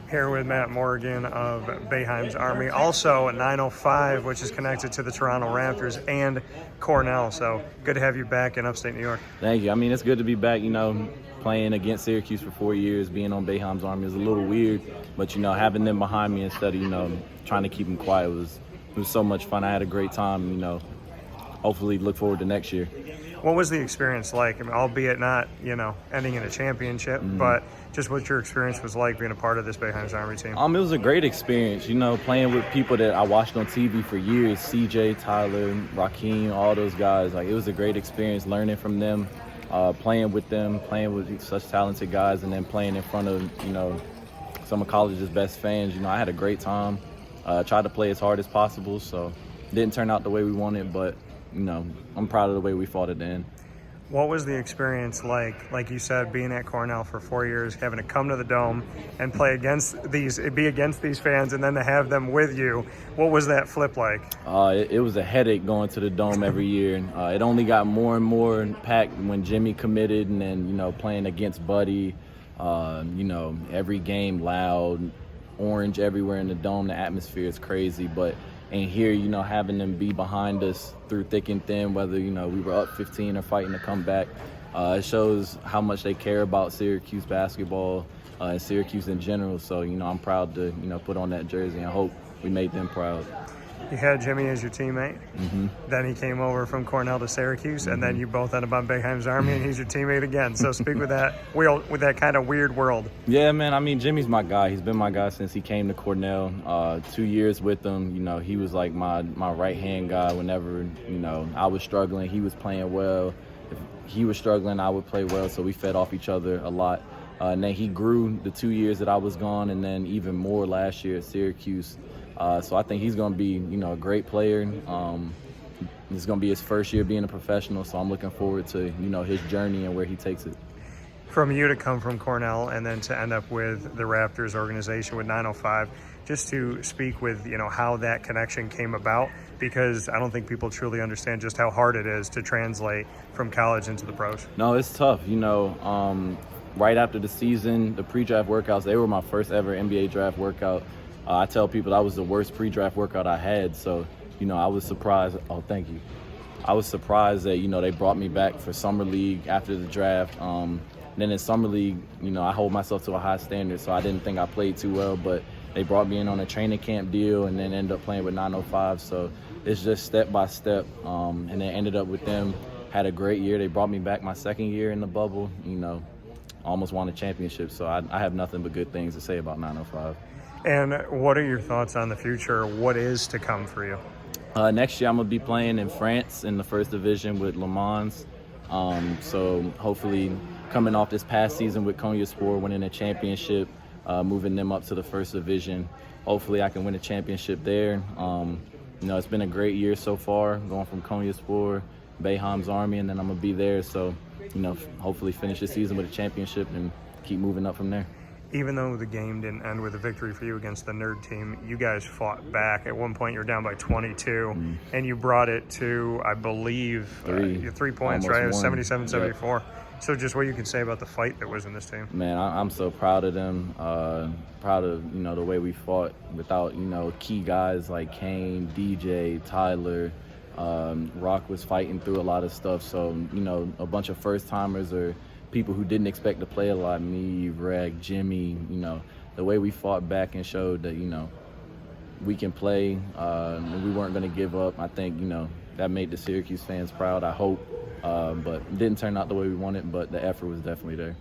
Here with Matt Morgan of Boeheims Army, also at 905, which is connected to the Toronto Raptors and Cornell. So good to have you back in upstate New York. Thank you. I mean, it's good to be back, playing against Syracuse for 4 years, being on Boeheims Army is a little weird, but, having them behind me instead of, trying to keep them quiet was so much fun. I had a great time, hopefully look forward to next year. What was the experience like? I mean, albeit not, ending in a championship, but just what your experience was like being a part of this Boeheims Army team? It was a great experience, playing with people that I watched on TV for years, CJ, Tyler, Rakeem, all those guys. Like, it was a great experience learning from them, playing with them, playing with such talented guys, and then playing in front of, some of college's best fans. I had a great time, tried to play as hard as possible, so it didn't turn out the way we wanted, but I'm proud of the way we fought at the end. What was the experience like you said, being at Cornell for 4 years, having to come to the Dome and be against these fans, and then to have them with you? What was that flip like? It was a headache going to the Dome every year. It only got more and more packed when Jimmy committed, and then, playing against Buddy, every game loud, orange everywhere in the Dome. The atmosphere is crazy, but and here, having them be behind us through thick and thin, whether, we were up 15 or fighting to come back, it shows how much they care about Syracuse basketball and Syracuse in general. So, I'm proud to, put on that jersey and hope we made them proud. You had Jimmy as your teammate. Then he came over from Cornell to Syracuse, and then you both ended up on Boeheims Army, and he's your teammate again. So speak with that kind of weird world. Yeah, man. I mean, Jimmy's my guy. He's been my guy since he came to Cornell. 2 years with him. He was like my right-hand guy whenever, I was struggling. He was playing well. If he was struggling, I would play well. So we fed off each other a lot. And then he grew the 2 years that I was gone, and then even more last year at Syracuse. So I think he's going to be, a great player. This is going to be his first year being a professional, so I'm looking forward to, his journey and where he takes it. From you to come from Cornell and then to end up with the Raptors organization with 905, just to speak with, how that connection came about, because I don't think people truly understand just how hard it is to translate from college into the pros. No, it's tough. Right after the season, the pre-draft workouts, they were my first ever NBA draft workout. I tell people that was the worst pre-draft workout I had. So, I was surprised. Oh, thank you. I was surprised that, they brought me back for Summer League after the draft. Then in Summer League, I hold myself to a high standard, so I didn't think I played too well. But they brought me in on a training camp deal and then ended up playing with 905. So it's just step by step. And then ended up with them. Had a great year. They brought me back my second year in the bubble. Almost won a championship. So I have nothing but good things to say about 905. And what are your thoughts on the future? What is to come for you? Next year, I'm going to be playing in France in the first division with Le Mans. So hopefully coming off this past season with Konyaspor, winning a championship, moving them up to the first division. Hopefully I can win a championship there. It's been a great year so far, going from Konyaspor, Boeheims Army, and then I'm going to be there. So, hopefully finish the season with a championship and keep moving up from there. Even though the game didn't end with a victory for you against the Nerd team, you guys fought back. At one point, you were down by 22, and you brought it to, I believe, 3 points, right? It was 77-74. Yep. So just what you can say about the fight that was in this team. Man, I'm so proud of them. Proud of, the way we fought without, key guys like Kane, DJ, Tyler. Rock was fighting through a lot of stuff. So, a bunch of first-timers or people who didn't expect to play a lot, me, Reg, Jimmy, the way we fought back and showed that, we can play and we weren't going to give up. I think, that made the Syracuse fans proud, I hope. But it didn't turn out the way we wanted, but the effort was definitely there.